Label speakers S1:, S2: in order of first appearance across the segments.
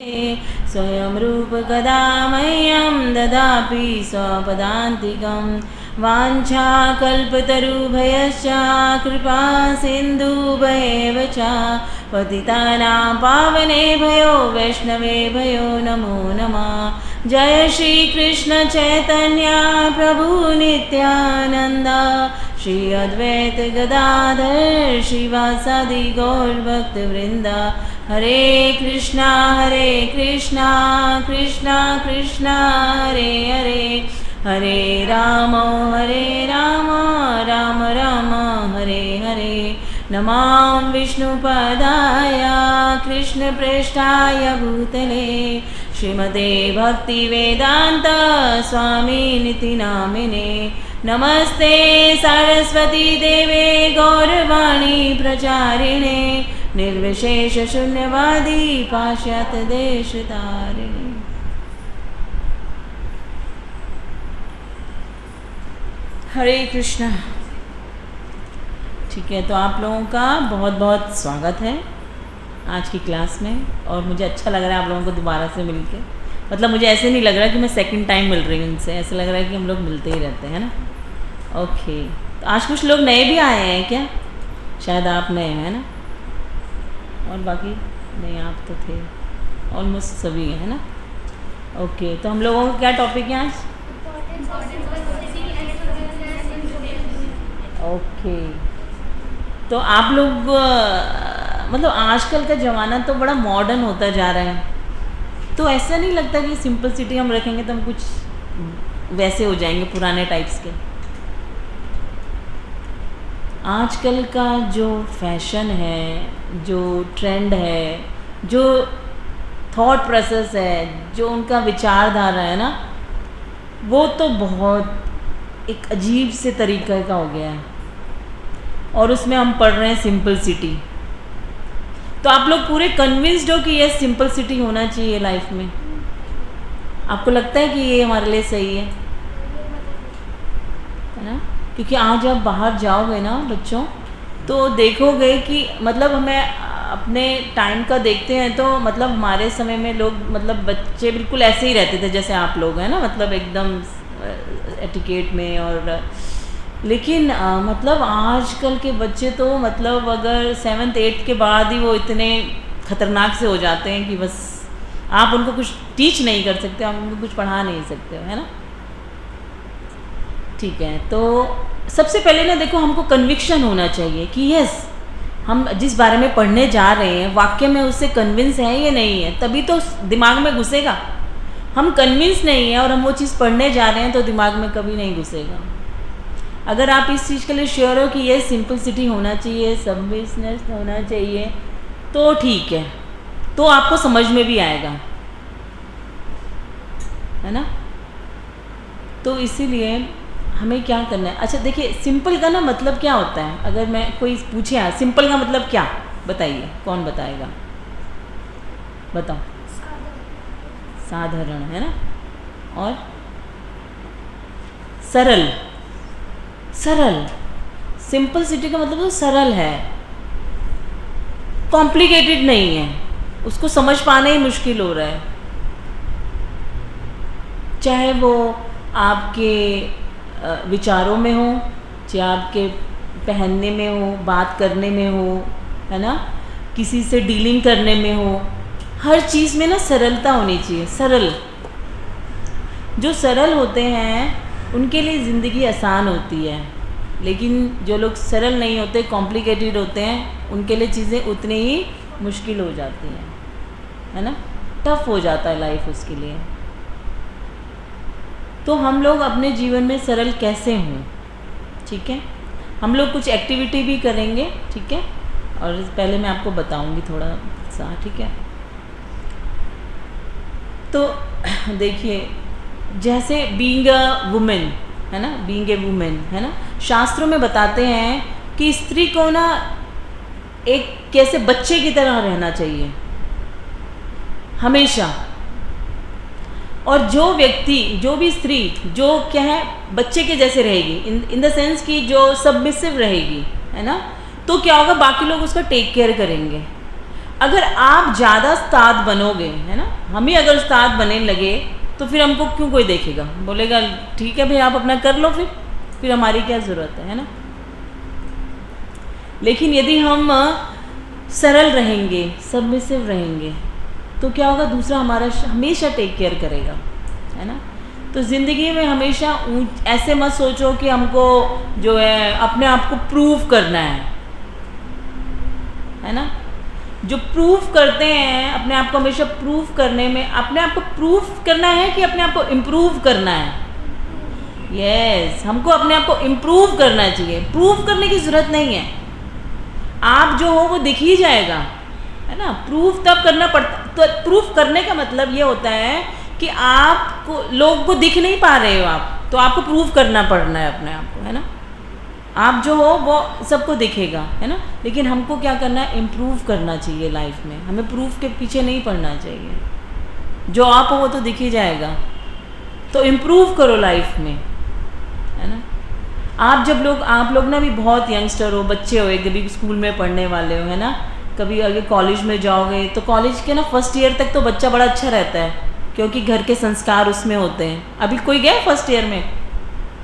S1: स्वयं रूप कदा मह्यं ददापि स्वपदान्तिकं वाञ्छाकल्पतरुभयश्च कृपा सिन्धुभयेव च पतितानां पावनेभ्यो वैष्णवेभ्यो नमो नमः। जय श्री कृष्ण चैतन्य प्रभु नित्यानंद श्री अद्वैत गदाधर श्रीवासादि गौर भक्त वृंदा। हरे कृष्णा कृष्णा कृष्णा हरे हरे, हरे राम राम राम हरे हरे। नमां विष्णुपदाय कृष्णप्रेष्ठाय भूतले श्रीमते भक्तिवेदांत स्वामिनिति नामिने। नमस्ते सरस्वती देवे गौरवाणी प्रचारिणे निर्विशेष शून्यवादी पाश्चात्य देश तारिणे। हरे कृष्णा। ठीक है, तो आप लोगों का बहुत बहुत स्वागत है आज की क्लास में। और मुझे अच्छा लग रहा है आप लोगों को दोबारा से मिलके। मतलब मुझे ऐसे नहीं लग रहा कि मैं सेकंड टाइम मिल रही हूँ इनसे, ऐसा लग रहा है कि हम लोग मिलते ही रहते हैं ना। ओके, तो आज कुछ लोग नए भी आए हैं क्या? शायद आप नए हैं ना, और बाकी नहीं, आप तो थे, ऑलमोस्ट सभी है ना। ओके, तो हम लोगों का क्या टॉपिक है आज? ओके, तो आप लोग मतलब आजकल का ज़माना तो बड़ा मॉडर्न होता जा रहा है, तो ऐसा नहीं लगता कि सिंपलिसिटी हम रखेंगे तो हम कुछ वैसे हो जाएंगे पुराने टाइप्स के? आजकल का जो फैशन है, जो ट्रेंड है, जो थॉट प्रोसेस है, जो उनका विचारधारा है ना, वो तो बहुत एक अजीब से तरीके का हो गया है। और उसमें हम पढ़ रहे हैं सिंपलिसिटी। तो आप लोग पूरे कन्विंस्ड हो कि ये सिंपलिसिटी होना चाहिए लाइफ में? आपको लगता है कि ये हमारे लिए सही है ना? क्योंकि आज आप बाहर जाओगे ना बच्चों, तो देखोगे कि मतलब हमें अपने टाइम का देखते हैं तो मतलब हमारे समय में लोग मतलब बच्चे बिल्कुल ऐसे ही रहते थे जैसे आप लोग हैं ना, मतलब एकदम एटिकेट में। और लेकिन मतलब आजकल के बच्चे तो मतलब अगर 7th 8th के बाद ही वो इतने ख़तरनाक से हो जाते हैं कि बस आप उनको कुछ टीच नहीं कर सकते, आप उनको कुछ पढ़ा नहीं सकते हो, है ना। ठीक है, तो सबसे पहले ना देखो, हमको कन्विक्शन होना चाहिए कि यस, हम जिस बारे में पढ़ने जा रहे हैं वाक्य में उससे कन्विंस है या नहीं है, तभी तो दिमाग में घुसेगा। हम कन्विंस नहीं है और हम वो चीज़ पढ़ने जा रहे हैं तो दिमाग में कभी नहीं घुसेगा। अगर आप इस चीज़ के लिए श्योर हो कि ये सिंपलिसिटी होना चाहिए, सबमिशनेस होना चाहिए, तो ठीक है, तो आपको समझ में भी आएगा, है ना। तो इसीलिए हमें क्या करना है? अच्छा देखिए, सिंपल का ना मतलब क्या होता है? अगर मैं कोई पूछे सिंपल का मतलब क्या, बताइए, कौन बताएगा? बताओ। साधारण, है ना। और सरल। सरल, सिंपलिसिटी का मतलब तो सरल है, कॉम्प्लिकेटेड नहीं है, उसको समझ पाना ही मुश्किल हो रहा है। चाहे वो आपके विचारों में हो, चाहे आपके पहनने में हो, बात करने में हो, है ना, किसी से डीलिंग करने में हो, हर चीज़ में ना सरलता होनी चाहिए। सरल, जो सरल होते हैं उनके लिए ज़िंदगी आसान होती है, लेकिन जो लोग सरल नहीं होते, कॉम्प्लिकेटेड होते हैं, उनके लिए चीज़ें उतनी ही मुश्किल हो जाती हैं, है ना, टफ हो जाता है लाइफ उसके लिए। तो हम लोग अपने जीवन में सरल कैसे हों? ठीक है, हम लोग कुछ एक्टिविटी भी करेंगे, ठीक है, और पहले मैं आपको बताऊंगी थोड़ा सा, ठीक है। तो देखिए, जैसे बीइंग अ वुमेन, है ना, बीइंग ए वुमेन, है ना, शास्त्रों में बताते हैं कि स्त्री को ना एक कैसे बच्चे की तरह रहना चाहिए हमेशा। और जो व्यक्ति, जो भी स्त्री जो क्या है, बच्चे के जैसे रहेगी, इन द सेंस कि जो सबमिसिव रहेगी, है ना, तो क्या होगा, बाकी लोग उसका टेक केयर करेंगे। अगर आप ज़्यादा उस्ताद बनोगे, है ना, हम ही अगर उस्ताद बनने लगे तो फिर हमको क्यों कोई देखेगा, बोलेगा ठीक है भाई आप अपना कर लो, फिर हमारी क्या ज़रूरत है ना। लेकिन यदि हम सरल रहेंगे, सबमिसिव रहेंगे, तो क्या होगा, दूसरा हमारा हमेशा टेक केयर करेगा, है ना। तो ज़िंदगी में हमेशा ऐसे मत सोचो कि हमको जो है अपने आप को प्रूव करना है ना। जो प्रूफ करते हैं अपने आप को, हमेशा प्रूफ करने में अपने आप को प्रूफ करना है कि अपने आप को इम्प्रूव करना है। यस, हमको अपने आप को इम्प्रूव करना चाहिए, प्रूफ करने की ज़रूरत नहीं है। आप जो हो वो दिख ही जाएगा, है ना। प्रूफ तब करना पड़ता, तो प्रूफ करने का मतलब ये होता है कि आपको लोग को दिख नहीं पा रहे हो आप, तो आपको प्रूफ करना पड़ना है अपने आप को, है ना। आप जो हो वो सबको दिखेगा, है ना। लेकिन हमको क्या करना है, इम्प्रूव करना चाहिए लाइफ में, हमें प्रूफ के पीछे नहीं पड़ना चाहिए। जो आप हो वो तो दिख ही जाएगा, तो इम्प्रूव करो लाइफ में, है ना। आप लोग ना भी बहुत यंगस्टर हो, बच्चे हो, कभी स्कूल में पढ़ने वाले हो, है ना। कभी आगे कॉलेज में जाओगे तो कॉलेज के ना फर्स्ट ईयर तक तो बच्चा बड़ा अच्छा रहता है, क्योंकि घर के संस्कार उसमें होते हैं। अभी कोई गया फर्स्ट ईयर में?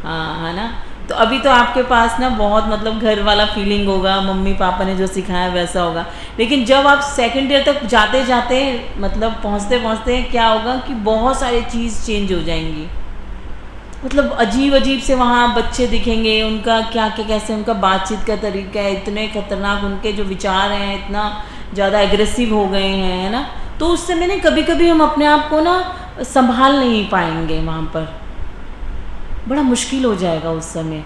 S1: हाँ, है ना। तो अभी तो आपके पास ना बहुत मतलब घर वाला फीलिंग होगा, मम्मी पापा ने जो सिखाया वैसा होगा। लेकिन जब आप सेकंड ईयर तक जाते जाते मतलब पहुँचते पहुँचते क्या होगा कि बहुत सारी चीज़ चेंज हो जाएंगी। मतलब अजीब अजीब से वहाँ बच्चे दिखेंगे, उनका क्या क्या कैसे उनका बातचीत का तरीका है, इतने खतरनाक उनके जो विचार हैं, इतना ज़्यादा एग्रेसिव हो गए हैं, है ना। तो उस समय ना कभी कभी हम अपने आप को ना संभाल नहीं पाएंगे, वहाँ पर बड़ा मुश्किल हो जाएगा उस समय।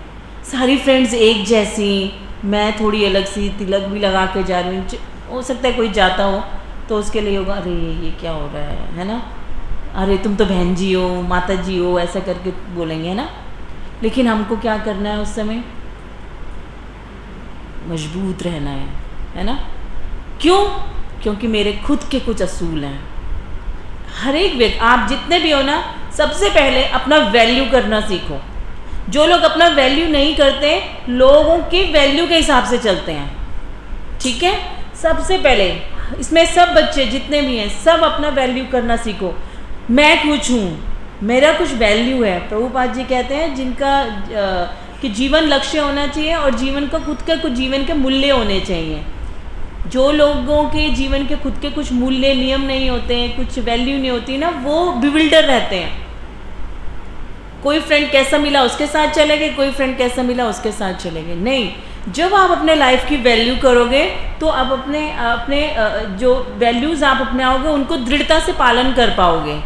S1: सारी फ्रेंड्स एक जैसी, मैं थोड़ी अलग सी, तिलक भी लगा के जा रही हूँ, हो सकता है कोई जाता हो तो उसके लिए होगा अरे ये क्या हो रहा है ना, अरे तुम तो बहन जी हो, माता जी हो, ऐसा करके बोलेंगे, है ना। लेकिन हमको क्या करना है उस समय, मजबूत रहना है ना। क्यों? क्योंकि मेरे खुद के कुछ असूल हैं। हर एक व्यक्ति, आप जितने भी हो ना, सबसे पहले अपना वैल्यू करना सीखो। जो लोग अपना वैल्यू नहीं करते, लोगों की वैल्यू के हिसाब से चलते हैं, ठीक है। सबसे पहले इसमें सब बच्चे जितने भी हैं, सब अपना वैल्यू करना सीखो। मैं कुछ हूँ, मेरा कुछ वैल्यू है। प्रभुपाद जी कहते हैं जिनका कि जीवन लक्ष्य होना चाहिए और जीवन का खुद का कुछ जीवन के मूल्य होने चाहिए। जो लोगों के जीवन के खुद के कुछ मूल्य नियम नहीं होते हैं, कुछ वैल्यू नहीं होती ना, वो बिविल्डर रहते हैं। कोई फ्रेंड कैसा मिला उसके साथ चले गए, कोई फ्रेंड कैसा मिला उसके साथ चले गए। नहीं, जब आप अपने लाइफ की वैल्यू करोगे तो आप अपने जो वैल्यूज़ आप अपने आओगे उनको दृढ़ता से पालन कर पाओगे।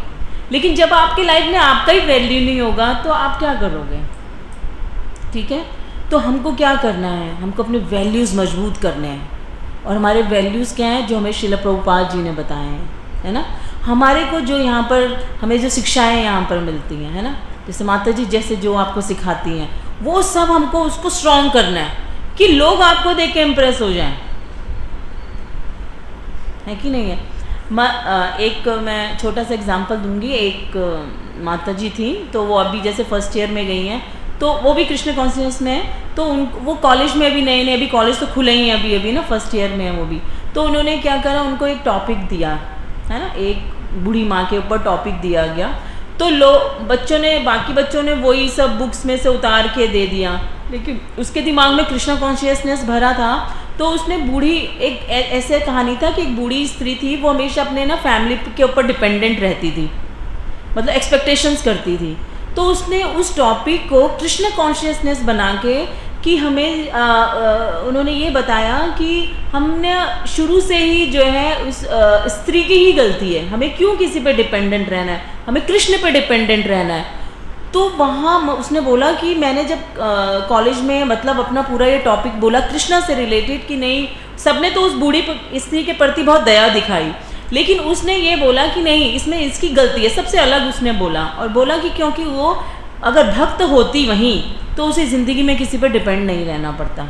S1: लेकिन जब आपकी लाइफ में आपका ही वैल्यू नहीं होगा तो आप क्या करोगे, ठीक है। तो हमको क्या करना है, हमको अपने वैल्यूज़ मजबूत करने हैं। और हमारे वैल्यूज़ क्या हैं, जो हमें श्रील प्रभुपाद जी ने बताए हैं, है ना। हमारे को जो यहाँ पर हमें जो शिक्षाएं यहाँ पर मिलती हैं, है ना, जैसे माता जी जैसे जो आपको सिखाती हैं, वो सब हमको उसको स्ट्रॉन्ग करना है कि लोग आपको देख के इम्प्रेस हो जाएं, है कि नहीं है। एक मैं छोटा सा एग्जांपल दूंगी। एक माता जी थी, तो वो अभी जैसे फर्स्ट ईयर में गई हैं, तो वो भी कृष्ण कॉन्शियस में है। तो वो कॉलेज में अभी नए अभी कॉलेज तो खुले ही हैं अभी ना, फर्स्ट ईयर में है वो भी। तो उन्होंने क्या करा, उनको एक टॉपिक दिया, है ना, एक बूढ़ी माँ के ऊपर टॉपिक दिया गया। तो बाकी बच्चों ने वही सब बुक्स में से उतार के दे दिया, लेकिन उसके दिमाग में कृष्णा कॉन्शियसनेस भरा था। तो उसने बूढ़ी, एक ऐसे कहानी था कि एक बूढ़ी स्त्री थी, वो हमेशा अपने ना फैमिली के ऊपर डिपेंडेंट रहती थी, मतलब एक्सपेक्टेशंस करती थी। तो उसने उस टॉपिक को कृष्ण कॉन्शियसनेस बना के कि हमें उन्होंने ये बताया कि हमने शुरू से ही जो है उस स्त्री की ही गलती है, हमें क्यों किसी पे डिपेंडेंट रहना है, हमें कृष्ण पे डिपेंडेंट रहना है। तो वहाँ उसने बोला कि मैंने जब कॉलेज में मतलब अपना पूरा ये टॉपिक बोला कृष्णा से रिलेटेड, कि नहीं, सबने तो उस बूढ़ी स्त्री के प्रति बहुत दया दिखाई, लेकिन उसने ये बोला कि नहीं, इसमें इसकी गलती है, सबसे अलग उसने बोला। और बोला कि क्योंकि वो अगर भक्त होती वहीं तो उसे ज़िंदगी में किसी पर डिपेंड नहीं रहना पड़ता।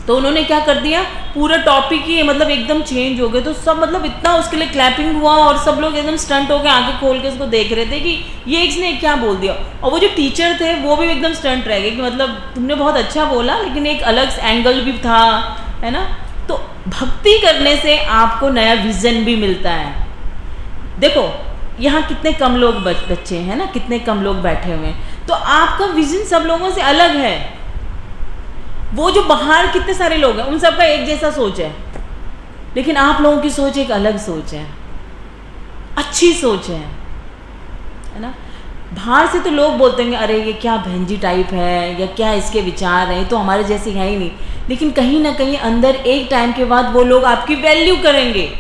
S1: तो उन्होंने क्या कर दिया, पूरा टॉपिक ही मतलब एकदम चेंज हो गए। तो सब मतलब इतना उसके लिए क्लैपिंग हुआ और सब लोग एकदम स्टंट हो गए, आंखें खोल के उसको देख रहे थे कि ये इसने क्या बोल दिया। और वो जो टीचर थे वो भी एकदम स्टंट रह गए कि मतलब तुमने बहुत अच्छा बोला, लेकिन एक अलग एंगल भी था, है ना। तो भक्ति करने से आपको नया विजन भी मिलता है। देखो यहाँ कितने कम लोग बच्चे हैं ना, कितने कम लोग बैठे हुए हैं, तो आपका विजन सब लोगों से अलग है। वो जो बाहर कितने सारे लोग हैं उन सबका एक जैसा सोच है, लेकिन आप लोगों की सोच एक अलग सोच है, अच्छी सोच है ना। बाहर से तो लोग बोलते हैं अरे ये क्या भंजी टाइप है, या क्या इसके विचार हैं, तो हमारे जैसी है ही नहीं। लेकिन कहीं ना कहीं अंदर एक टाइम के बाद वो लोग आपकी वैल्यू करेंगे।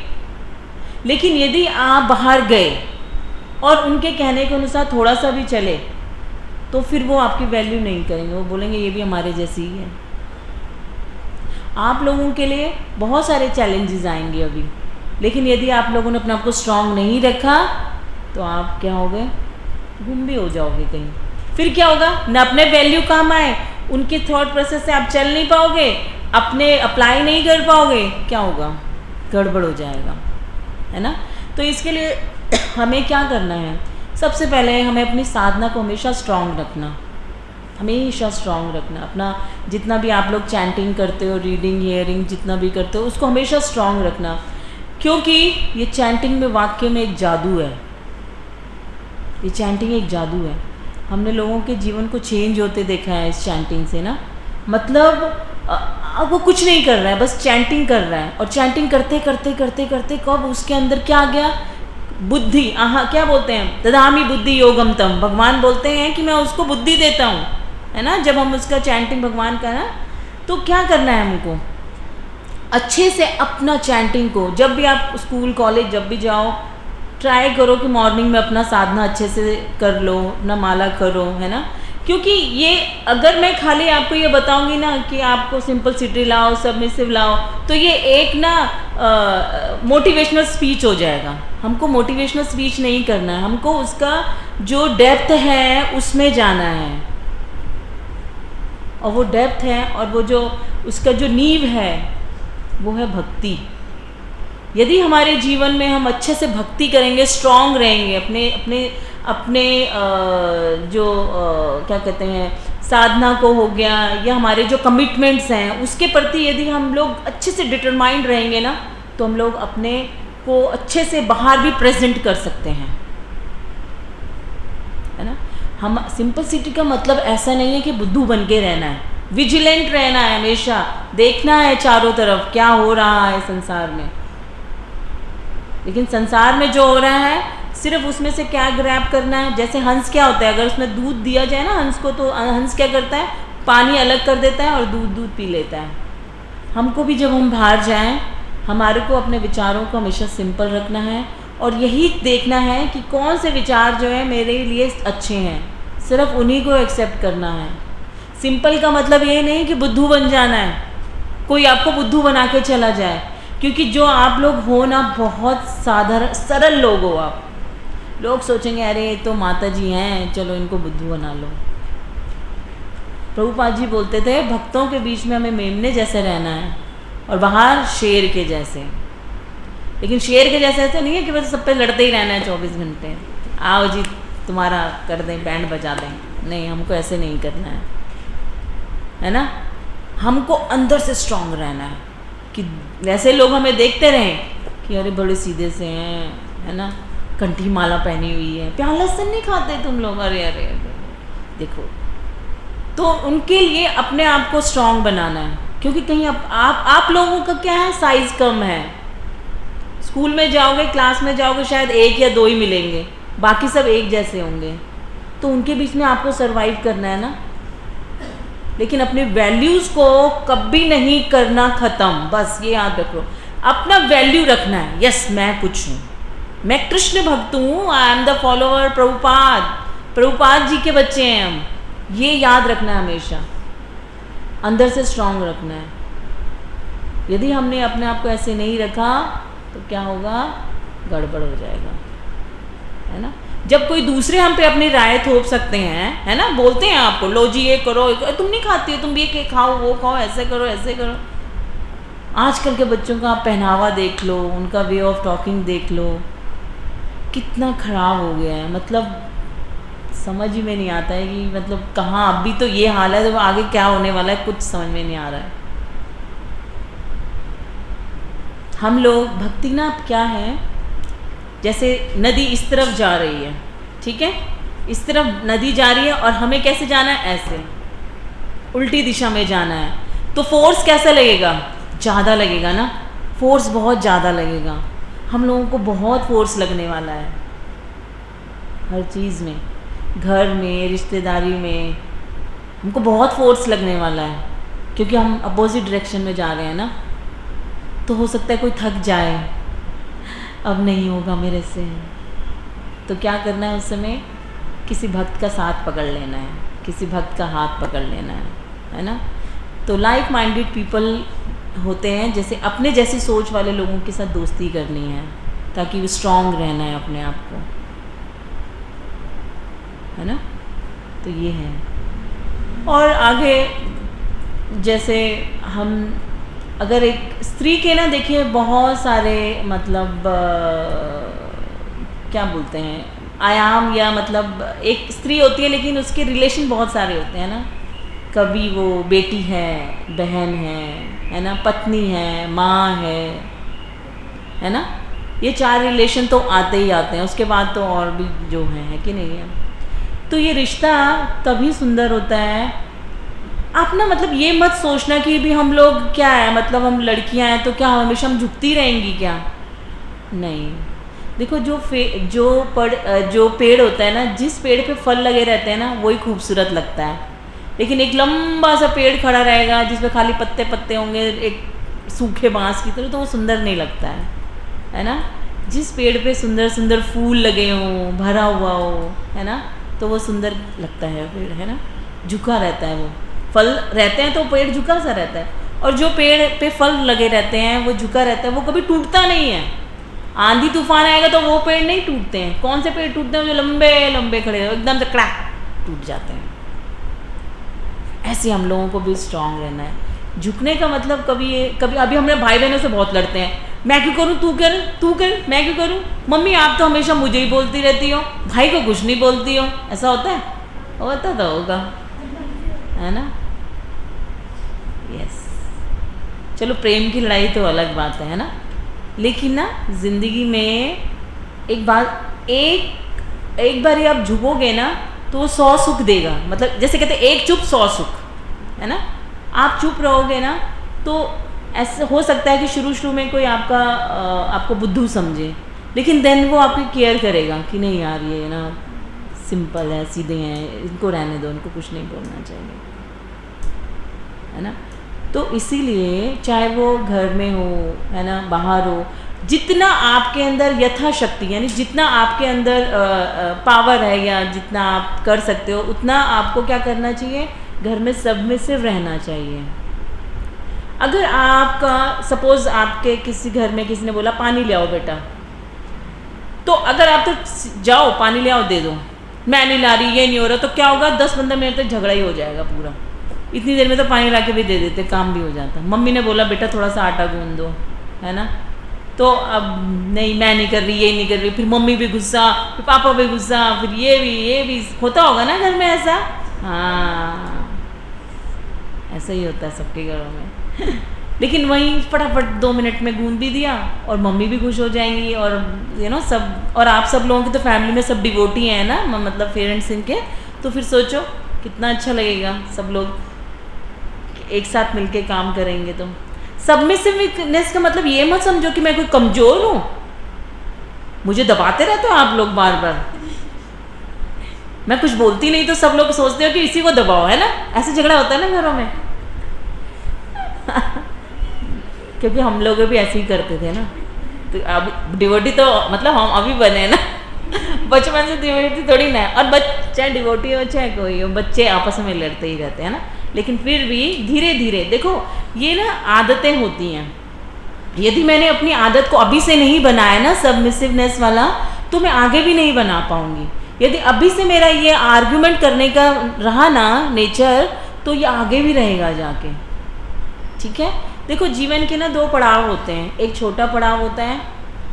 S1: लेकिन यदि आप बाहर गए और उनके कहने के अनुसार थोड़ा सा भी चले, तो फिर वो आपकी वैल्यू नहीं करेंगे, वो बोलेंगे ये भी हमारे जैसी ही है। आप लोगों के लिए बहुत सारे चैलेंजेस आएंगे अभी, लेकिन यदि आप लोगों ने अपने आप को स्ट्रांग नहीं रखा तो आप क्या हो गए, गुम भी हो जाओगे कहीं। फिर क्या होगा, न अपने वैल्यू काम आए, उनके थॉट प्रोसेस से आप चल नहीं पाओगे, अपने अप्लाई नहीं कर पाओगे, क्या होगा, गड़बड़ हो जाएगा, है ना। तो इसके लिए हमें क्या करना है, सबसे पहले हमें अपनी साधना को हमेशा स्ट्रांग रखना, हमेशा स्ट्रांग रखना। अपना जितना भी आप लोग चैंटिंग करते हो, रीडिंग हियरिंग जितना भी करते हो, उसको हमेशा स्ट्रांग रखना, क्योंकि ये चैंटिंग में वाक्य में एक जादू है। ये चैंटिंग एक जादू है। हमने लोगों के जीवन को चेंज होते देखा है इस चैंटिंग से ना। मतलब अब वो कुछ नहीं कर रहा है, बस चैंटिंग कर रहा है, और चैंटिंग करते करते करते करते कब उसके अंदर क्या आ गया, बुद्धि। क्या बोलते हैं, ददामी बुद्धि योगम तम, भगवान बोलते हैं कि मैं उसको बुद्धि देता हूँ, है ना। जब हम उसका चैंटिंग भगवान का ना, तो क्या करना है हमको, अच्छे से अपना चैंटिंग को, जब भी आप स्कूल कॉलेज जब भी जाओ, ट्राई करो कि मॉर्निंग में अपना साधना अच्छे से कर लो, अपना माला करो, है ना। क्योंकि ये अगर मैं खाली आपको ये बताऊंगी ना कि आपको सिंपलिसिटी लाओ, सबमिसिव लाओ, तो ये एक ना मोटिवेशनल स्पीच हो जाएगा। हमको मोटिवेशनल स्पीच नहीं करना है, हमको उसका जो डेप्थ है उसमें जाना है, और वो डेप्थ है और वो जो उसका जो नींव है वो है भक्ति। यदि हमारे जीवन में हम अच्छे से भक्ति करेंगे, स्ट्रांग रहेंगे, अपने अपने अपने क्या कहते हैं, साधना को हो गया, या हमारे जो कमिटमेंट्स हैं उसके प्रति यदि हम लोग अच्छे से डिटरमाइंड रहेंगे ना, तो हम लोग अपने को अच्छे से बाहर भी प्रेजेंट कर सकते हैं, है ना। हम सिंपलिसिटी का मतलब ऐसा नहीं है कि बुद्धू बन के रहना है, विजिलेंट रहना है, हमेशा देखना है चारों तरफ क्या हो रहा है संसार में। लेकिन संसार में जो हो रहा है सिर्फ उसमें से क्या ग्रैब करना है। जैसे हंस क्या होता है, अगर उसमें दूध दिया जाए ना हंस को, तो हंस क्या करता है, पानी अलग कर देता है और दूध पी लेता है। हमको भी जब हम बाहर जाएं, हमारे को अपने विचारों को हमेशा सिंपल रखना है, और यही देखना है कि कौन से विचार जो है मेरे लिए अच्छे हैं, सिर्फ उन्हीं को एक्सेप्ट करना है। सिंपल का मतलब ये नहीं कि बुद्धू बन जाना है, कोई आपको बुद्धू बना के चला जाए, क्योंकि जो आप लोग हो ना, बहुत साधारण सरल लोग हो आप। लोग सोचेंगे अरे ये तो माता जी हैं, चलो इनको बुद्धू बना लो। प्रभुपाद जी बोलते थे भक्तों के बीच में हमें मेमने जैसे रहना है और बाहर शेर के जैसे। लेकिन शेर के जैसे ऐसे नहीं है कि बस सब पे लड़ते ही रहना है 24 घंटे, आओ जी तुम्हारा कर दें, बैंड बजा दें, नहीं, हमको ऐसे नहीं करना है ना। हमको अंदर से स्ट्रांग रहना है कि वैसे लोग हमें देखते रहें कि अरे बड़े सीधे से हैं, है ना, कंठी माला पहनी हुई है, प्याज लहसुन नहीं खाते तुम लोग, अरे अरे अरे देखो। तो उनके लिए अपने आप को स्ट्रांग बनाना है, क्योंकि कहीं आप लोगों का क्या है, साइज कम है। स्कूल में जाओगे, क्लास में जाओगे, शायद 1 या 2 ही मिलेंगे, बाकी सब एक जैसे होंगे, तो उनके बीच में आपको सरवाइव करना है ना। लेकिन अपने वैल्यूज़ को कभी नहीं करना ख़त्म, बस ये याद रखो, अपना वैल्यू रखना है। यस, मैं कुछ हूँ, मैं कृष्ण भक्त हूँ, I am the follower Prabhupada ji के बच्चे हैं हम, ये याद रखना है हमेशा, अंदर से स्ट्रांग रखना है। यदि हमने अपने आप को ऐसे नहीं रखा तो क्या होगा, गड़बड़ हो जाएगा, है ना। जब कोई दूसरे हम पे अपनी राय थोप सकते हैं, है ना, बोलते हैं आपको लो जी ये करो, तुम नहीं खाती हो, तुम भी ये खाओ, वो खाओ, ऐसे करो ऐसे करो। आजकल के बच्चों का आप पहनावा देख लो, उनका वे ऑफ टॉकिंग देख लो, कितना ख़राब हो गया है। मतलब समझ ही में नहीं आता है कि मतलब कहाँ, अभी तो ये हाल है, तो आगे क्या होने वाला है कुछ समझ में नहीं आ रहा है। हम लोग भक्ति ना क्या है, जैसे नदी इस तरफ जा रही है, ठीक है, इस तरफ नदी जा रही है और हमें कैसे जाना है, ऐसे उल्टी दिशा में जाना है, तो फोर्स कैसा लगेगा, ज़्यादा लगेगा ना, फोर्स बहुत ज़्यादा लगेगा। हम लोगों को बहुत फोर्स लगने वाला है हर चीज़ में, घर में, रिश्तेदारी में, हमको बहुत फोर्स लगने वाला है, क्योंकि हम अपोजिट डायरेक्शन में जा रहे हैं ना। तो हो सकता है कोई थक जाए, अब नहीं होगा मेरे से, तो क्या करना है उस समय, किसी भक्त का साथ पकड़ लेना है, किसी भक्त का हाथ पकड़ लेना है ना। तो लाइक माइंडेड पीपल होते हैं, जैसे अपने जैसी सोच वाले लोगों के साथ दोस्ती करनी है, ताकि वो स्ट्रांग रहना है अपने आप को, है ना। तो ये है। और आगे जैसे हम अगर एक स्त्री के ना देखिए बहुत सारे मतलब क्या बोलते हैं आयाम, या मतलब एक स्त्री होती है लेकिन उसके रिलेशन बहुत सारे होते हैं ना। कभी वो बेटी है, बहन है ना, पत्नी है, माँ है ना। ये 4 रिलेशन तो आते ही आते हैं, उसके बाद तो और भी जो है कि नहीं है। तो ये रिश्ता तभी सुंदर होता है। आप ना मतलब ये मत सोचना कि भी हम लोग क्या है, मतलब हम लड़कियां हैं तो क्या हमेशा हम झुकती रहेंगी क्या, नहीं। देखो जो पेड़ होता है ना, जिस पेड़ पे फल लगे रहते हैं ना, वही खूबसूरत लगता है। लेकिन एक लंबा सा पेड़ खड़ा रहेगा जिसमें खाली पत्ते पत्ते होंगे, एक सूखे बांस की तरह, तो वो सुंदर नहीं लगता है ना। जिस पेड़ पे सुंदर सुंदर फूल लगे हों, भरा हुआ हो, है ना, तो वो सुंदर लगता है पेड़, है ना। झुका रहता है, वो फल रहते हैं तो पेड़ झुका सा रहता है। और जो पेड़ पे फल लगे रहते हैं वो झुका रहता है, वो कभी टूटता नहीं है। आंधी तूफान आएगा तो वो पेड़ नहीं टूटते हैं। कौन से पेड़ टूटते हैं, जो लंबे लंबे खड़े हैं, एकदम से क्रैक टूट जाते हैं। ऐसे हम लोगों को भी स्ट्रांग रहना है। झुकने का मतलब कभी अभी हमने भाई बहनों से बहुत लड़ते हैं, मैं क्यों करूँ, तू कर, मैं क्यों करूँ, मम्मी आप तो हमेशा मुझे ही बोलती रहती हो, भाई को कुछ नहीं बोलती हो। ऐसा होता है, होता तो होगा, है ना। यस, चलो प्रेम की लड़ाई तो अलग बात है ना। लेकिन ना जिंदगी में एक बार आप झुकोगे ना तो वो 100 सुख देगा। मतलब जैसे कहते हैं एक चुप 100 सुख, है ना। आप चुप रहोगे ना तो ऐसा हो सकता है कि शुरू में कोई आपको बुद्धू समझे, लेकिन देन वो आपकी केयर करेगा कि नहीं यार ये ना सिंपल है, सीधे हैं, इनको रहने दो, इनको कुछ नहीं बोलना चाहिए, है ना। तो इसीलिए चाहे वो घर में हो, है ना, बाहर हो, जितना आपके अंदर यथाशक्ति, यानी जितना आपके अंदर पावर है या जितना आप कर सकते हो, उतना आपको क्या करना चाहिए, घर में सबमिसिव रहना चाहिए। अगर आपका सपोज आपके किसी घर में किसी ने बोला पानी ले आओ बेटा, तो अगर आप तो जाओ पानी ले आओ, दे दो, मैं नहीं ला रही, ये नहीं हो रहा, तो क्या होगा, 10-15 मिनट तक झगड़ा ही हो जाएगा पूरा। इतनी देर में तो पानी ला के भी दे देते, काम भी हो जाता। मम्मी ने बोला बेटा थोड़ा सा आटा गूंद दो, है ना, तो अब नहीं, मैं नहीं कर रही, ये नहीं कर रही, फिर मम्मी भी गुस्सा, फिर पापा भी गुस्सा, फिर ये भी होता होगा ना घर में ऐसा। हाँ, ऐसा ही होता है सबके घरों में। लेकिन वहीं फटाफट 2 मिनट में गूंद भी दिया और मम्मी भी खुश हो जाएंगी, और सब, और आप सब लोगों की तो फैमिली में सब डिवोटी हैं ना, मतलब पेरेंट्स इनके, तो फिर सोचो कितना अच्छा लगेगा, सब लोग एक साथ मिलके काम करेंगे। तो सबमिसिवनेस का मतलब ये मत समझो कि मैं कोई कमजोर हूँ, मुझे दबाते रहते हो आप लोग बार बार, मैं कुछ बोलती नहीं तो सब लोग सोचते हो कि इसी को दबाओ, है ना। ऐसे झगड़ा होता है ना घरों में। क्योंकि हम लोग भी ऐसे ही करते थे ना। तो अब डिवोटी तो मतलब हम अभी बने ना, बचपन से डिवोटी थोड़ी ना। और चाहे डिवोटी हो चाहे कोई हो, बच्चे आपस में लड़ते ही रहते हैं ना। लेकिन फिर भी धीरे धीरे देखो, ये ना आदतें होती हैं। यदि मैंने अपनी आदत को अभी से नहीं बनाया ना सबमिसिवनेस वाला, तो मैं आगे भी नहीं बना पाऊंगी। यदि अभी से मेरा ये आर्ग्यूमेंट करने का रहा ना नेचर, तो ये आगे भी रहेगा जाके, ठीक है। देखो जीवन के ना 2 पड़ाव होते हैं, एक छोटा पड़ाव होता है,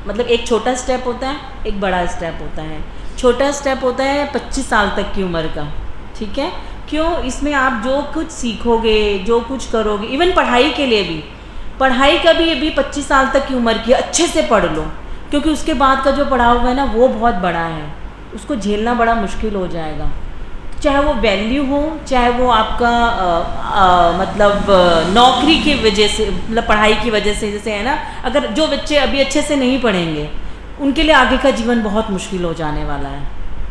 S1: मतलब एक छोटा स्टेप होता है, एक बड़ा स्टेप होता है। छोटा स्टेप होता है 25 साल तक की उम्र का, ठीक है। क्यों, इसमें आप जो कुछ सीखोगे, जो कुछ करोगे, इवन पढ़ाई के लिए भी, पढ़ाई का भी अभी 25 साल तक की उम्र की अच्छे से पढ़ लो, क्योंकि उसके बाद का जो पढ़ाव है ना वो बहुत बड़ा है, उसको झेलना बड़ा मुश्किल हो जाएगा। चाहे वो वैल्यू हो, चाहे वो आपका मतलब नौकरी की वजह से, मतलब पढ़ाई की वजह से, जैसे है ना, अगर जो बच्चे अभी अच्छे से नहीं पढ़ेंगे उनके लिए आगे का जीवन बहुत मुश्किल हो जाने वाला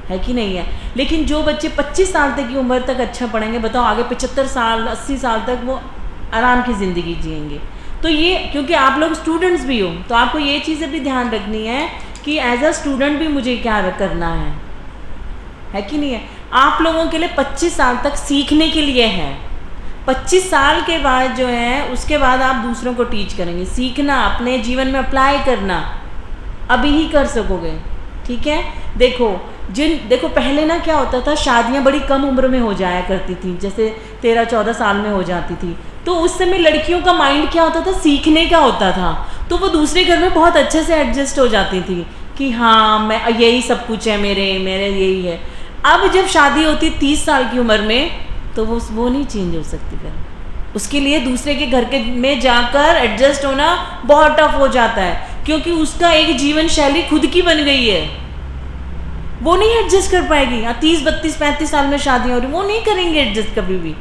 S1: है कि नहीं है। लेकिन जो बच्चे 25 साल तक की उम्र तक अच्छा पढ़ेंगे, बताओ आगे 75 साल 80 साल तक वो आराम की ज़िंदगी जिएंगे। तो ये, क्योंकि आप लोग स्टूडेंट्स भी हो तो आपको ये चीज़ें भी ध्यान रखनी है कि एज अ स्टूडेंट भी मुझे क्या करना है कि नहीं है। आप लोगों के लिए 25 साल तक सीखने के लिए है। 25 साल के बाद जो है उसके बाद आप दूसरों को टीच करेंगे। सीखना, अपने जीवन में अप्लाई करना अभी ही कर सकोगे, ठीक है। देखो पहले ना क्या होता था, शादियां बड़ी कम उम्र में हो जाया करती थी, जैसे 13-14 साल में हो जाती थी। तो उस समय लड़कियों का माइंड क्या होता था, सीखने का होता था, तो वो दूसरे घर में बहुत अच्छे से एडजस्ट हो जाती थी कि हाँ मैं यही सब कुछ है, मेरे यही है। अब जब शादी होती 30 साल की उम्र में तो वो नहीं चेंज हो सकती। फिर उसके लिए दूसरे के घर के में जाकर एडजस्ट होना बहुत टफ हो जाता है, क्योंकि उसका एक जीवन शैली खुद की बन गई है, वो नहीं एडजस्ट कर पाएगी। 30, 32, 35 साल में शादियां हो रही, वो नहीं करेंगे एडजस्ट कभी भी।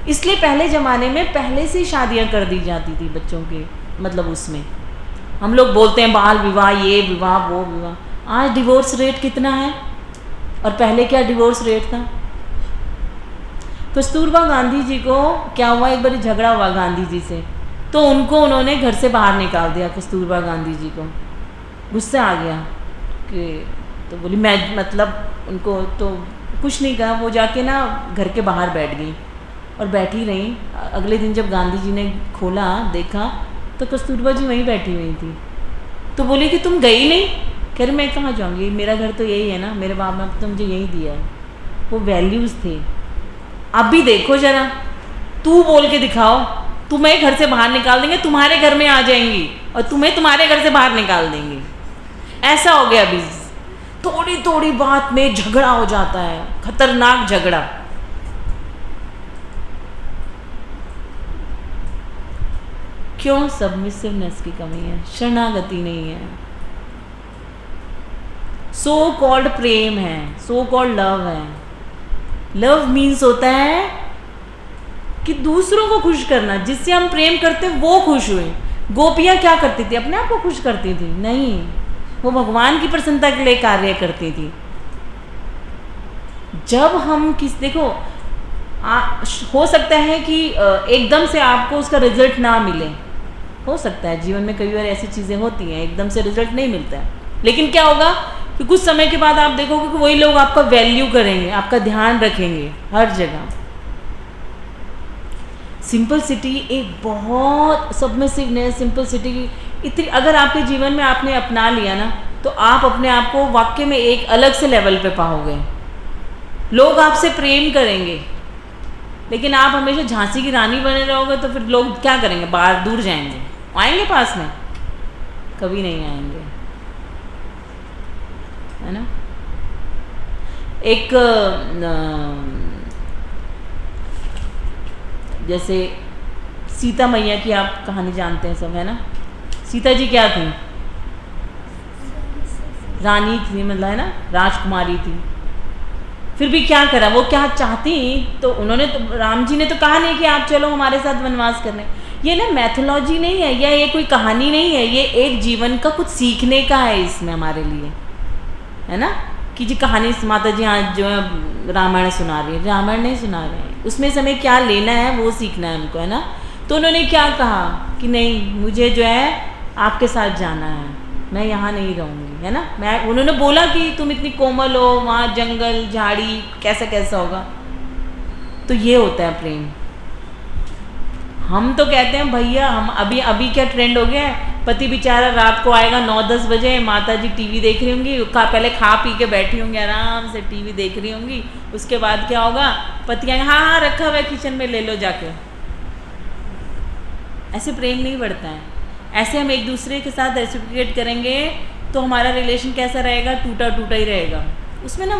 S1: इसलिए पहले ज़माने में पहले से शादियां कर दी जाती थी बच्चों के, मतलब उसमें हम लोग बोलते हैं बाल विवाह, ये विवाह, वो विवाह। आज डिवोर्स रेट कितना है और पहले क्या डिवोर्स रेट था। कस्तूरबा गांधी जी को क्या हुआ, एक बार झगड़ा हुआ गांधी जी से, तो उन्होंने घर से बाहर निकाल दिया। कस्तूरबा गांधी जी को गुस्सा आ गया कि, तो बोली मैं, मतलब उनको तो कुछ नहीं कहा, वो जाके ना घर के बाहर बैठ गई और बैठी रही। अगले दिन जब गांधी जी ने खोला देखा तो कस्तूरबा जी वहीं बैठी हुई थी। तो बोली कि तुम गई नहीं। कह रही मैं कहाँ जाऊँगी, मेरा घर तो यही है ना, मेरे बाप ने तो मुझे यही दिया है। वो वैल्यूज़ थे। अब भी देखो जरा, तू बोल के दिखाओ, तुम्हें घर से बाहर निकाल देंगे, तुम्हारे घर में आ जाएंगी और तुम्हें तुम्हारे घर से बाहर निकाल देंगे। ऐसा हो गया अभी, थोड़ी थोड़ी बात में झगड़ा हो जाता है, खतरनाक झगड़ा। क्यों? सबमिसिवनेस की कमी है, शरणागति नहीं है, सो कॉल्ड प्रेम है, सो कॉल्ड लव है। लव मीन्स होता है कि दूसरों को खुश करना, जिससे हम प्रेम करते वो खुश हुए। गोपियां क्या करती थी, अपने आप को खुश करती थी? नहीं, वो भगवान की प्रसन्नता के लिए कार्य करती थी। जब हम देखो हो सकता है कि एकदम से आपको उसका रिजल्ट ना मिले, हो सकता है जीवन में कई बार ऐसी चीज़ें होती हैं एकदम से रिजल्ट नहीं मिलता है, लेकिन क्या होगा कि कुछ समय के बाद आप देखोगे कि वही लोग आपका वैल्यू करेंगे, आपका ध्यान रखेंगे हर जगह। सिंपलिसिटी एक बहुत, सबमिसिवनेस, सिंपलिसिटी इतनी अगर आपके जीवन में आपने अपना लिया ना, तो आप अपने आप को वाकई में एक अलग से लेवल पे पाओगे। लोग आपसे प्रेम करेंगे, लेकिन आप हमेशा झांसी की रानी बने रहोगे तो फिर लोग क्या करेंगे, बाहर दूर जाएंगे। आएंगे पास में? कभी नहीं आएंगे, है ना। एक जैसे सीता मैया की आप कहानी जानते हैं सब, है ना। सीता जी क्या थी? रानी थी, मतलब है ना, राजकुमारी थी। फिर भी क्या करा, वो क्या चाहती तो उन्होंने तो, राम जी ने तो कहा नहीं कि आप चलो हमारे साथ वनवास करने। ये ना मैथोलॉजी नहीं है, या ये कोई कहानी नहीं है, ये एक जीवन का कुछ सीखने का है इसमें हमारे लिए, है ना। कि जी कहानी माता जी आज जो है रामायण सुना रही है, रामायण नहीं सुना रहे हैं, उसमें से हमें क्या लेना है वो सीखना है हमको, है ना। तो उन्होंने क्या कहा कि नहीं, मुझे जो है आपके साथ जाना है, मैं यहाँ नहीं रहूँगी, है ना। उन्होंने बोला कि तुम इतनी कोमल हो, वहाँ जंगल झाड़ी कैसा कैसा होगा। तो ये होता है प्रेम। हम तो कहते हैं भैया, हम अभी क्या ट्रेंड हो गया है, पति बेचारा रात को आएगा 9-10 बजे, माता जी टीवी देख रही होंगी, पहले खा पी के बैठी होंगी, आराम से टीवी देख रही होंगी। उसके बाद क्या होगा, पति आएगा, हाँ हाँ रखा हुआ है किचन में, ले लो जाके। ऐसे प्रेम नहीं बढ़ता है। ऐसे हम एक दूसरे के साथ रेसिप्रोकेट करेंगे तो हमारा रिलेशन कैसा रहेगा, टूटा टूटा ही रहेगा। उसमें ना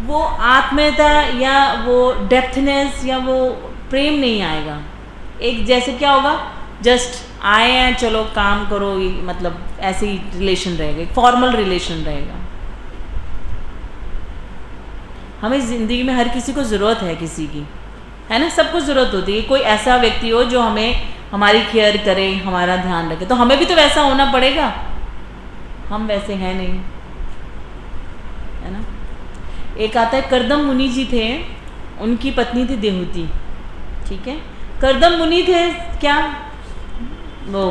S1: वो आत्मीयता या वो डेप्थनेस या वो प्रेम नहीं आएगा। एक जैसे क्या होगा, जस्ट आए हैं, चलो काम करो, मतलब ऐसे ही रिलेशन रहेगा, एक फॉर्मल रिलेशन रहेगा। हमें ज़िंदगी में हर किसी को ज़रूरत है किसी की, है ना, सबको ज़रूरत होती है। कोई ऐसा व्यक्ति हो जो हमें हमारी केयर करे, हमारा ध्यान रखे, तो हमें भी तो वैसा होना पड़ेगा। हम वैसे हैं नहीं, है ना। एक आता है, करदम मुनि जी थे, उनकी पत्नी थी देहूति, ठीक है। करदम मुनि थे क्या, वो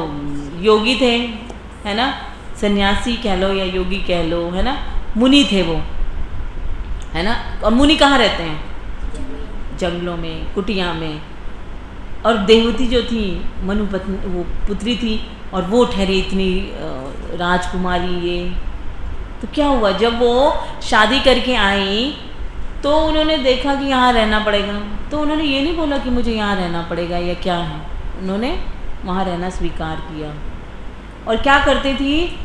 S1: योगी थे, है ना, सन्यासी कह लो या योगी कह लो, है ना, मुनि थे वो, है ना। और मुनि कहाँ रहते हैं, जंगलों में, कुटिया में। और देहूति जो थी मनु पत्नी, वो पुत्री थी, और वो ठहरी इतनी राजकुमारी। ये तो क्या हुआ, जब वो शादी करके आई तो उन्होंने देखा कि यहाँ रहना पड़ेगा, तो उन्होंने ये नहीं बोला कि मुझे यहाँ रहना पड़ेगा या क्या है, उन्होंने वहाँ रहना स्वीकार किया। और क्या करती थी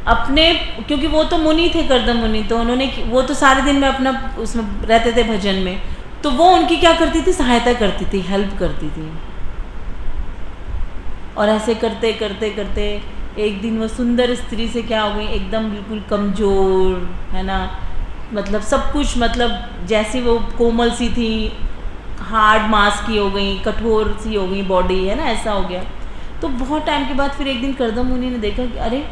S1: अपने, क्योंकि वो तो मुनि थे, करदम मुनि, तो उन्होंने, वो तो सारे दिन में अपना उसमें रहते थे भजन में, तो वो उनकी क्या करती थी, सहायता करती थी, हेल्प करती थी। और ऐसे करते करते करते एक दिन वो सुंदर स्त्री से क्या हो गई, एकदम बिल्कुल कमज़ोर, है ना, मतलब सब कुछ, मतलब जैसी वो कोमल सी थी, हार्ड मांस की हो गई, कठोर सी हो गई बॉडी, है ना, ऐसा हो गया। तो बहुत टाइम के बाद फिर एक दिन करदम मुनि ने देखा कि अरे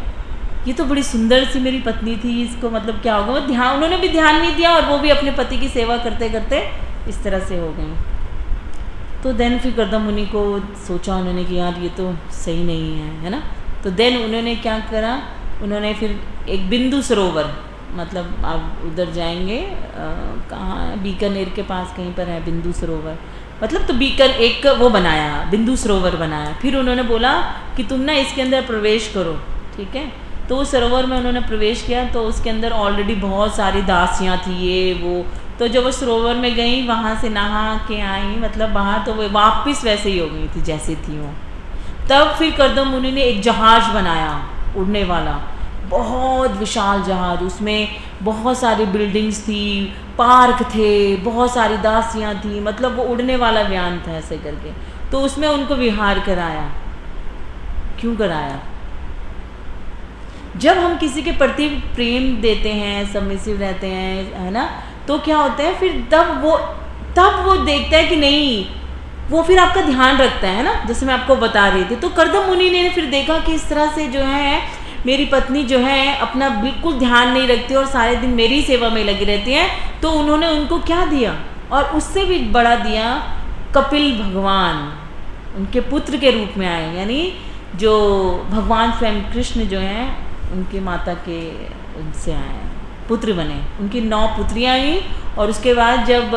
S1: ये तो बड़ी सुंदर सी मेरी पत्नी थी, इसको मतलब क्या होगा, वो ध्यान, उन्होंने भी ध्यान नहीं दिया, और वो भी अपने पति की सेवा करते करते इस तरह से हो गई। तो देन फिर करदम मुनि को सोचा उन्होंने कि यार ये तो सही नहीं है ना। तो देन उन्होंने क्या करा, उन्होंने फिर एक बिंदु सरोवर, मतलब आप उधर जाएंगे, कहाँ, बीकानेर के पास कहीं पर है बिंदु सरोवर, मतलब तो बीकन एक वो बनाया, बिंदु सरोवर बनाया। फिर उन्होंने बोला कि तुम ना इसके अंदर प्रवेश करो, ठीक है। तो उस सरोवर में उन्होंने प्रवेश किया, तो उसके अंदर ऑलरेडी बहुत सारी दासियाँ थी, ये वो। तो जब वो सरोवर में गई, वहाँ से नहा के आई, मतलब बाहर, तो वो वापस वैसे ही हो गई थी जैसे थी वो। तब फिर करदम मुनि ने एक जहाज़ बनाया, उड़ने वाला, बहुत विशाल जहाज़, उसमें बहुत सारी बिल्डिंग्स थी, पार्क थे, बहुत सारी दासियाँ थी, मतलब वो उड़ने वाला व्यान था ऐसे करके। तो उसमें उनको विहार कराया। क्यों कराया, जब हम किसी के प्रति प्रेम देते हैं, सबमिसिव रहते हैं, है ना, तो क्या होता है फिर, तब वो देखता है कि नहीं, वो फिर आपका ध्यान रखता है ना, जैसे मैं आपको बता रही थी। तो करदम मुनि ने फिर देखा कि इस तरह से जो है मेरी पत्नी जो है अपना बिल्कुल ध्यान नहीं रखती और सारे दिन मेरी सेवा में लगी रहती हैं, तो उन्होंने उनको क्या दिया, और उससे भी बड़ा दिया, कपिल भगवान उनके पुत्र के रूप में आए, यानी जो भगवान स्वयं कृष्ण जो हैं उनके माता के उनसे आए, पुत्र बने, उनकी 9 पुत्रियाँ आई। और उसके बाद जब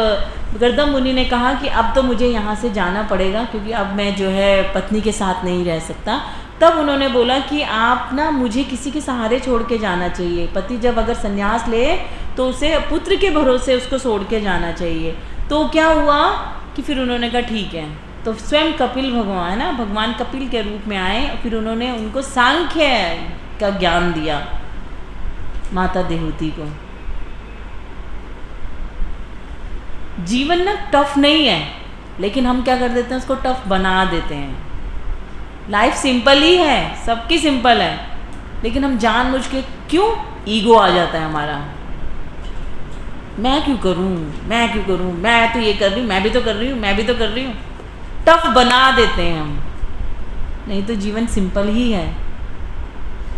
S1: करदम मुनि ने कहा कि अब तो मुझे यहाँ से जाना पड़ेगा, क्योंकि अब मैं जो है पत्नी के साथ नहीं रह सकता, तब उन्होंने बोला कि आप ना मुझे किसी के सहारे छोड़ के जाना चाहिए। पति जब अगर संन्यास ले तो उसे पुत्र के भरोसे उसको छोड़ के जाना चाहिए। तो क्या हुआ कि फिर उन्होंने कहा ठीक है, तो स्वयं कपिल भगवान है ना, भगवान कपिल के रूप में आए, फिर उन्होंने उनको सांख्य का ज्ञान दिया माता देहूति को। जीवन ना टफ नहीं है, लेकिन हम क्या कर देते हैं, उसको टफ बना देते हैं। लाइफ सिंपल ही है, सबकी सिंपल है, लेकिन हम जानबूझ के, क्यों, ईगो आ जाता है हमारा, मैं क्यों करूं, मैं क्यों करूं, मैं तो ये कर रही हूँ, मैं भी तो कर रही हूँ, मैं भी तो कर रही हूँ, टफ बना देते हैं हम। नहीं तो जीवन सिंपल ही है,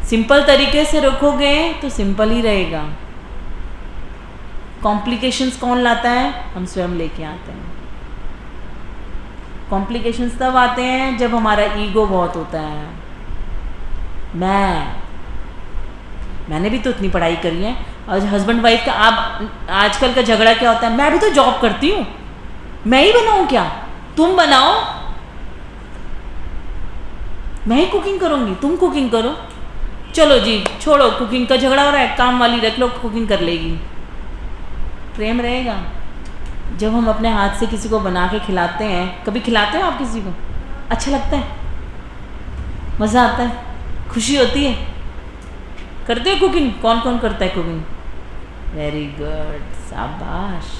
S1: सिंपल तरीके से रखोगे तो सिंपल ही रहेगा। कॉम्प्लिकेशंस कौन लाता है, हम स्वयं लेके आते हैं। कॉम्प्लिकेशंस तब आते हैं जब हमारा ईगो बहुत होता है। मैंने भी तो इतनी पढ़ाई करी है, और हस्बैंड वाइफ का आप आजकल का झगड़ा क्या होता है, मैं भी तो जॉब करती हूँ, मैं ही बनाऊँ क्या, तुम बनाओ, मैं ही कुकिंग करूँगी, तुम कुकिंग करो, चलो जी छोड़ो, कुकिंग का झगड़ा हो रहा है, काम वाली रख लो, कुकिंग कर लेगी। प्रेम रहेगा जब हम अपने हाथ से किसी को बना के खिलाते हैं। कभी खिलाते हो आप किसी को, अच्छा लगता है, मज़ा आता है, खुशी होती है। करते हो कुकिंग, कौन कौन करता है कुकिंग, वेरी गुड, शाबाश।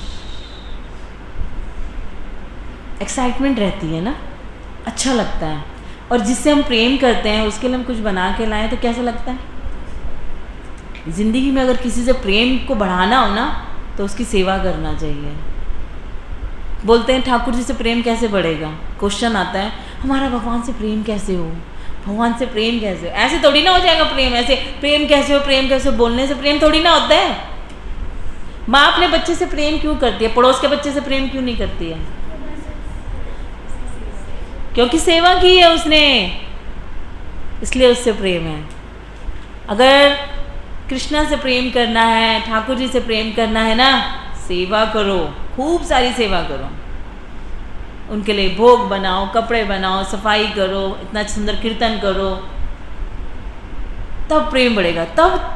S1: एक्साइटमेंट रहती है ना, अच्छा लगता है। और जिससे हम प्रेम करते हैं उसके लिए हम कुछ बना के लाएं तो कैसा लगता है? ज़िंदगी में अगर किसी से प्रेम को बढ़ाना हो ना तो उसकी सेवा करना चाहिए। बोलते हैं ठाकुर जी से प्रेम कैसे बढ़ेगा? क्वेश्चन आता है हमारा भगवान से प्रेम कैसे हो, भगवान से प्रेम कैसे हो? ऐसे थोड़ी ना हो जाएगा प्रेम। ऐसे प्रेम कैसे हो, प्रेम कैसे हो बोलने से प्रेम थोड़ी ना होता है। माँ अपने बच्चे से प्रेम क्यों करती है, पड़ोस के बच्चे से प्रेम क्यों नहीं करती है? क्योंकि सेवा की है उसने, इसलिए उससे प्रेम है। अगर कृष्णा से प्रेम करना है, ठाकुर जी से प्रेम करना है ना, सेवा करो, खूब सारी सेवा करो। उनके लिए भोग बनाओ, कपड़े बनाओ, सफाई करो, इतना सुंदर कीर्तन करो, तब प्रेम बढ़ेगा। तब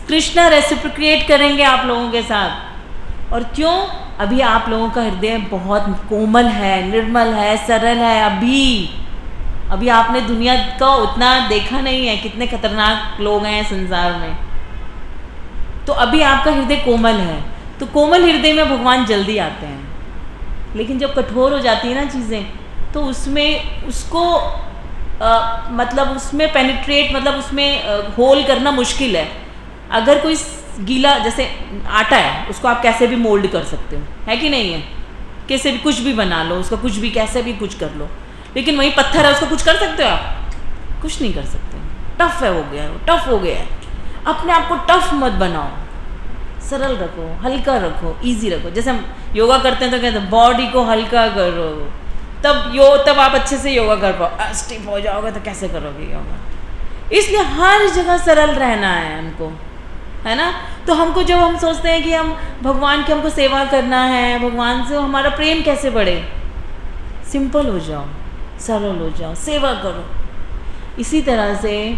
S1: कृष्णा रेसिप्रोकेट करेंगे आप लोगों के साथ। और क्यों? अभी आप लोगों का हृदय बहुत कोमल है, निर्मल है, सरल है। अभी आपने दुनिया का उतना देखा नहीं है, कितने खतरनाक लोग हैं संसार में। तो अभी आपका हृदय कोमल है, तो कोमल हृदय में भगवान जल्दी आते हैं। लेकिन जब कठोर हो जाती है ना चीज़ें, तो उसमें उसको मतलब उसमें पेनिट्रेट, मतलब उसमें होल करना मुश्किल है। अगर कोई गीला जैसे आटा है, उसको आप कैसे भी मोल्ड कर सकते हो, है कि नहीं है? कैसे भी कुछ भी बना लो उसका, कुछ भी कैसे भी कुछ कर लो। लेकिन वही पत्थर है, उसको कुछ कर सकते हो आप? कुछ नहीं कर सकते। टफ है, हो गया है, टफ हो गया है। अपने आप को टफ मत बनाओ, सरल रखो, हल्का रखो, इजी रखो। जैसे हम योगा करते हैं तो कहते हैं बॉडी को हल्का करो, तब आप अच्छे से योगा कर पाओ। स्टिफ हो जाओगे तो कैसे करोगे योगा? इसलिए हर जगह सरल रहना है हमको, है ना? तो हमको जब हम सोचते हैं कि हम भगवान की हमको सेवा करना है, भगवान से हमारा प्रेम कैसे बढ़े, सिंपल हो जाओ, सरल हो जाओ, सेवा करो। इसी तरह से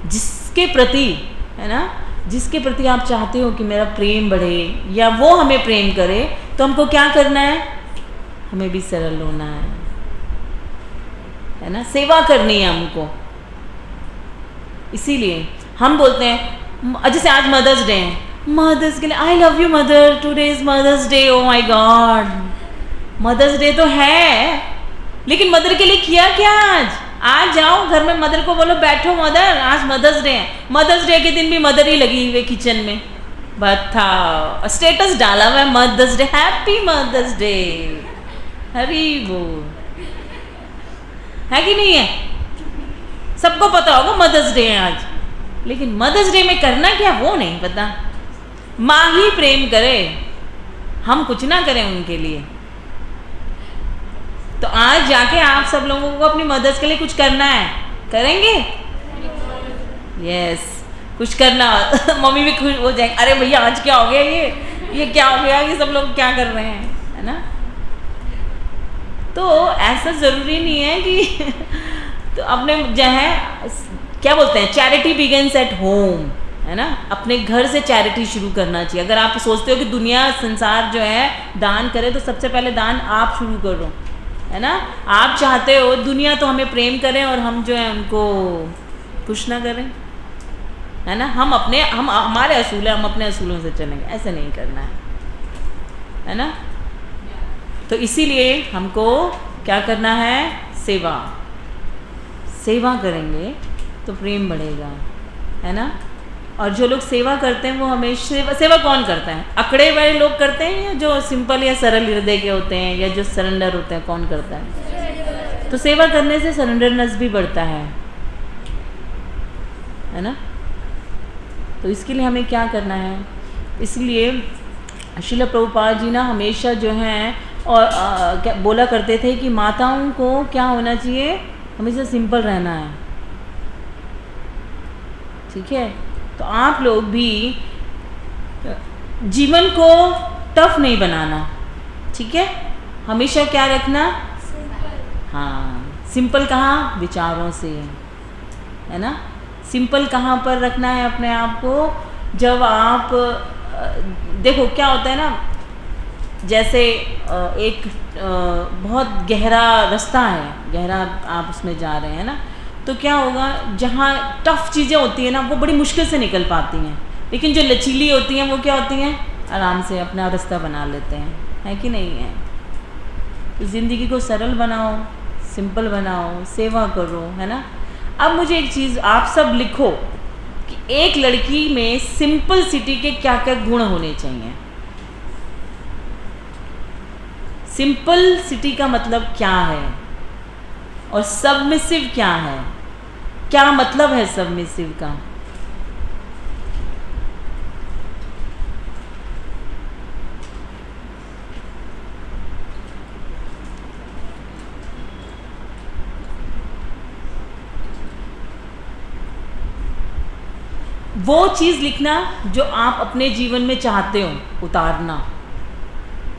S1: जिसके प्रति, है ना, जिसके प्रति आप चाहते हो कि मेरा प्रेम बढ़े या वो हमें प्रेम करे, तो हमको क्या करना है? हमें भी सरल होना है ना? सेवा करनी है हमको। इसीलिए हम बोलते हैं, जैसे आज मदर्स डे है, मदर्स के लिए I love you mother, today is mothers day. Oh my god, mothers day तो है, लेकिन मदर के लिए किया क्या? आज जाओ घर में, मदर को बोलो बैठो मदर, आज मदर्स डे है। मदर्स डे के दिन भी मदर ही लगी हुई किचन में, बताओ, स्टेटस डाला हुआ है mother's day, happy mother's day, Hari बोल, है कि नहीं है? सबको पता होगा मदर्स डे है आज, लेकिन मदर्स डे में करना क्या वो नहीं पता। माँ ही प्रेम करे, हम कुछ ना करें उनके लिए। तो आज जाके आप सब लोगों को अपनी मदर्स के लिए कुछ करना है, करेंगे? यस, कुछ करना। मम्मी भी खुश हो जाएंगे, अरे भैया आज क्या हो गया, ये क्या हो गया, ये सब लोग क्या कर रहे हैं, है ना? तो ऐसा ज़रूरी नहीं है कि तो अपने जो है क्या बोलते हैं, चैरिटी बिगिंस एट होम, है ना? अपने घर से चैरिटी शुरू करना चाहिए। अगर आप सोचते हो कि दुनिया संसार जो है दान करे, तो सबसे पहले दान आप शुरू करो, है ना? आप चाहते हो दुनिया तो हमें प्रेम करें और हम जो है उनको कुछ ना करें, है ना? हम हमारे असूल है, हम अपने असूलों से चलेंगे, ऐसे नहीं करना है ना? तो इसीलिए हमको क्या करना है? सेवा करेंगे तो प्रेम बढ़ेगा, है ना? और जो लोग सेवा करते हैं वो हमेशा सेवा कौन करता है? अकड़े हुए लोग करते हैं या जो सिंपल या सरल हृदय के होते हैं या जो सरेंडर होते हैं, कौन करता है? तो सेवा करने से सरेंडरनेस भी बढ़ता है ना? तो इसके लिए हमें क्या करना है? इसलिए श्रील प्रभुपाद जी ना हमेशा जो हैं और क्या बोला करते थे कि माताओं को क्या होना चाहिए? हमेशा सिंपल रहना है, ठीक है? तो आप लोग भी जीवन को टफ नहीं बनाना, ठीक है? हमेशा क्या रखना? हाँ, सिंपल कहाँ? विचारों से, है ना? सिंपल कहाँ पर रखना है अपने आप को? जब आप देखो क्या होता है ना, जैसे एक बहुत गहरा रास्ता है, गहरा आप उसमें जा रहे हैं ना, तो क्या होगा, जहाँ टफ चीज़ें होती हैं ना वो बड़ी मुश्किल से निकल पाती हैं, लेकिन जो लचीली होती हैं वो क्या होती हैं? आराम से अपना रास्ता बना लेते हैं, है कि नहीं है? तो ज़िंदगी को सरल बनाओ, सिंपल बनाओ, सेवा करो, है ना। अब मुझे एक चीज़ आप सब लिखो कि एक लड़की में सिंपल सिटी के क्या क्या गुण होने चाहिए। सिंपल सिटी का मतलब क्या है और सबमिसिव क्या है, क्या मतलब है सबमिसिव का। वो चीज़ लिखना जो आप अपने जीवन में चाहते हो उतारना,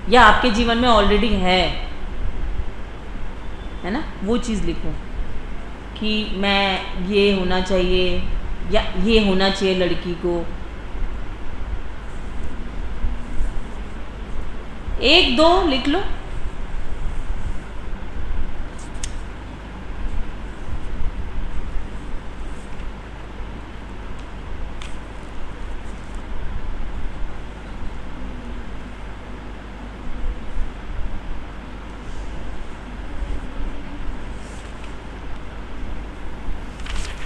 S1: या आपके जीवन में ऑलरेडी है ना। वो चीज़ लिखो कि मैं ये होना चाहिए या ये होना चाहिए लड़की को। एक दो लिख लो।